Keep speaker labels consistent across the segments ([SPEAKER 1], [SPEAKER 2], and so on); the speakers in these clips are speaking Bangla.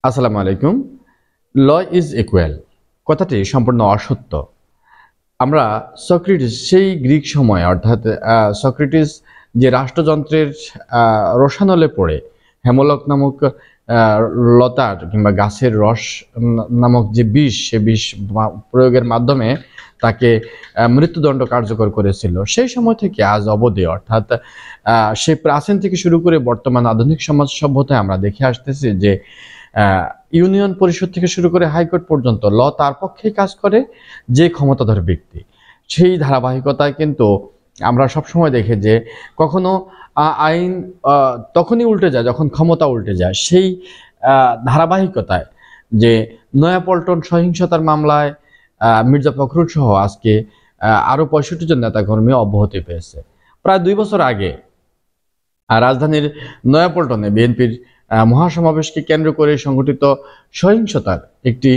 [SPEAKER 1] আসসালামু আলাইকুম। ল ইজ ইকুয়াল কথাটি সম্পূর্ণ অসত্য। আমরা সক্রেটিস সেই গ্রিক সময় অর্থাৎ সক্রেটিস যে রাষ্ট্রযন্ত্রের রসানলে পড়ে হেমলক নামক লতার কিংবা গাছের রস নামক যে বিষ সে বিষ প্রয়োগের মাধ্যমে তাকে মৃত্যুদণ্ড কার্যকর করেছিল। সেই সময় থেকে আজ অবধি অর্থাৎ সে প্রাচীন থেকে শুরু করে বর্তমান আধুনিক সমাজ সভ্যতায় আমরা দেখে আসতেছি যে ইউনিয়ন পরিষদ থেকে শুরু করে হাইকোর্ট পর্যন্ত ল তার পক্ষেই কাজ করে যে ক্ষমতাধর ব্যক্তি। সেই ধারাবাহিকতায় কিন্তু আমরা সবসময় দেখি যে কখনো আইন তখনই উল্টে যায় যখন ক্ষমতা উল্টে যায়। সেই ধারাবাহিকতায় যে নয়াপল্টন সহিংসতার মামলায় মির্জা ফখরুল সহ আজকে আরও 65 জন নেতাকর্মী অব্যাহতি পেয়েছে। প্রায় 2 বছর আগে রাজধানীর নয়াপল্টনে বিএনপির মহাসমাবেশকে কেন্দ্র করে সংঘটিত সহিংসতার একটি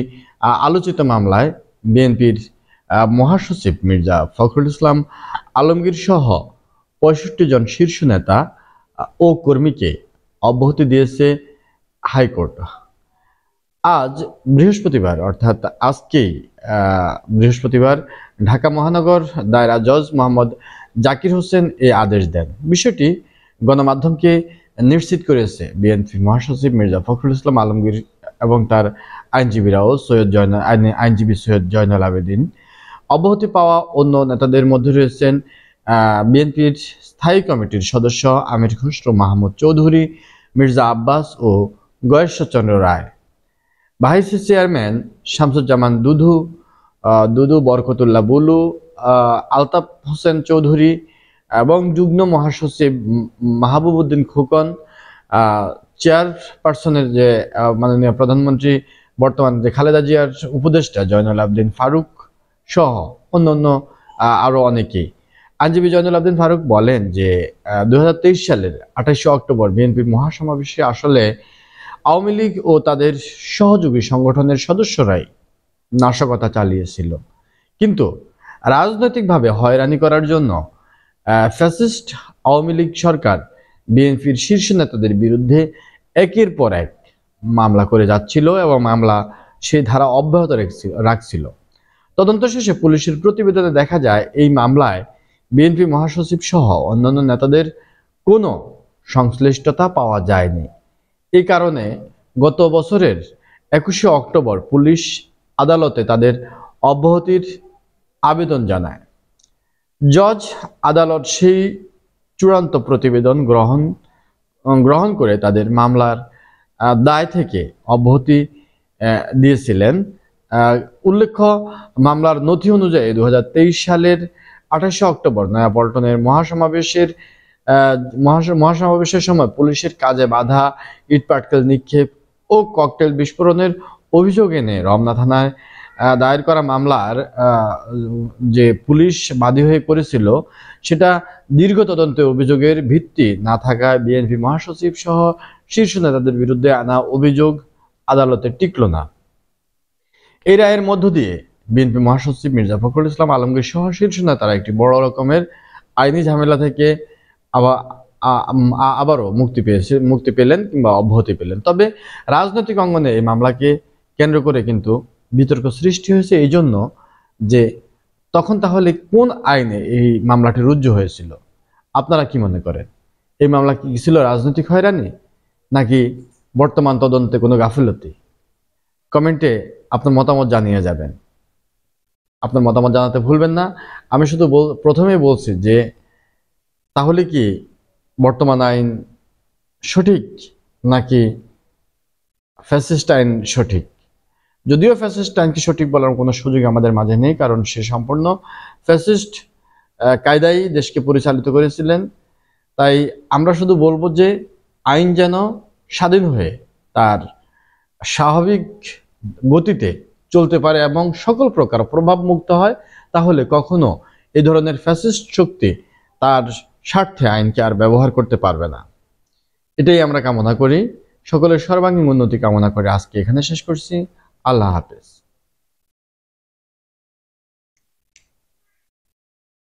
[SPEAKER 1] আলোচিত মামলায় বিএনপির মহাসচিব মির্জা ফখরুল ইসলাম আলমগীর সহ 65 জন শীর্ষ নেতা ও কর্মীকে অব্যাহতি দিয়েছে হাইকোর্ট। আজ বৃহস্পতিবার অর্থাৎ আজকেই বৃহস্পতিবার ঢাকা মহানগর দায়রা জজ মোহাম্মদ জাকির হোসেন এই আদেশ দেন। বিষয়টি গণমাধ্যমকে নিশ্চিত করেছে বিএনপি মহাসচিব মির্জা ফখরুল ইসলাম আলমগীর এবং তার আইনজীবীরাও আইনজীবী সৈয়দ জয়নাল আবেদিন। অব্যাহতি পাওয়া অন্য নেতাদের মধ্যে রয়েছেন বিএনপির স্থায়ী কমিটির সদস্য আমির খসরু মাহমুদ চৌধুরী, মির্জা আব্বাস ও গয়েশ্বরচন্দ্র রায়, ভাইস চেয়ারম্যান শামসুজ্জামান দুদু, বরকতুল্লাহ বুলু, আলতাফ হোসেন চৌধুরী এবং যুগ্ম মহাসচিব মাহবুবউদ্দিন খোকন, চেয়ারপারসনের যে মাননীয় প্রধানমন্ত্রী বর্তমান যে খালেদা জিয়ার উপদেষ্টা জয়নুল আবেদিন ফারুক সহ অন্যান্য আরও অনেকেই। আইনজীবী জয়নুল আবেদিন ফারুক বলেন যে 2023 সালের 28 অক্টোবর বিএনপির মহাসমাবেশে আসলে আওয়ামী লীগ ও তাদের সহযোগী সংগঠনের সদস্যরাই নাশকতা চালিয়েছিল, কিন্তু রাজনৈতিকভাবে হয়রানি করার জন্য ফ্যাসিস্ট আওয়ামী লীগ সরকার বিএনপির শীর্ষ নেতাদের বিরুদ্ধে একের পর এক মামলা করে যাচ্ছিল এবং মামলা সেই ধারা অব্যাহত রাখছিল। তদন্ত শেষে পুলিশের প্রতিবেদনে দেখা যায় এই মামলায় বিএনপি মহাসচিব সহ অন্যান্য নেতাদের কোনো সংশ্লিষ্টতা পাওয়া যায়নি। এই কারণে গত বছরের 21শে অক্টোবর পুলিশ আদালতে তাদের অব্যাহতির আবেদন জানায়। জজ আদালত সেই চূড়ান্ত প্রতিবেদন গ্রহণ করে তাদের মামলার দায় থেকে অব্যাহতি দিয়েছিলেন। উল্লেখ্য, মামলার নথি অনুযায়ী 2023 সালের 28শে অক্টোবর নয়াপল্টনের মহাসমাবেশের সময় পুলিশের কাজে বাধা, ইটপাটকেল নিক্ষেপ ও ককটেল বিস্ফোরণের অভিযোগ এনে রমনা থানায় দায়ের করা মামলার যে পুলিশ বাদী হয়ে করেছিল সেটা দীর্ঘ তদন্তে অভিযোগের ভিত্তি না থাকায় বিএনপি মহাসচিব সহ শীর্ষ নেতাদের বিরুদ্ধে আনা অভিযোগ আদালতে টিকল না। এই রায়ের মধ্য দিয়ে বিএনপি মহাসচিব মির্জা ফখরুল ইসলাম আলমগীর সহ শীর্ষ নেতারা একটি বড় রকমের আইনি ঝামেলা থেকে আবারও মুক্তি পেলেন কিংবা অব্যাহতি পেলেন। তবে রাজনৈতিক অঙ্গনে এই মামলাকে কেন্দ্র করে কিন্তু বিতর্ক সৃষ্টি হয়েছে এই জন্য যে তখন তাহলে কোন আইনে এই মামলাটি রুজু হয়েছিল? আপনারা কি মনে করেন? এই মামলা কি ছিল রাজনৈতিক হয়রানি নাকি বর্তমান তদন্তে কোনো গাফিলতি? কমেন্টে আপনার মতামত জানিয়ে যাবেন। আপনার মতামত জানাতে ভুলবেন না। আমি শুধু প্রথমেই বলছি যে তাহলে কি বর্তমান আইন সঠিক নাকি ফ্যাসিস্ট আইন সঠিক? যদিও ফ্যাসিস্ট আইনকে সঠিক বলার কোনো সুযোগ আমাদের মাঝে নেই, কারণ সে সম্পূর্ণ ফ্যাসিস্ট কায়দায় দেশকে পরিচালিত করেছিলেন। তাই আমরা শুধু বলবো যে আইন যেন স্বাধীন হয়ে তার স্বাভাবিক গতিতে চলতে পারে এবং সকল প্রকার প্রভাব মুক্ত হয়, তাহলে কখনো এই ধরনের ফ্যাসিস্ট শক্তি তার স্বার্থে আইনকে আর ব্যবহার করতে পারবে না। এটাই আমরা কামনা করি। সকলের সর্বাঙ্গীন উন্নতি কামনা করে আজকে এখানে শেষ করছি। আল্লাহ হাফেজ।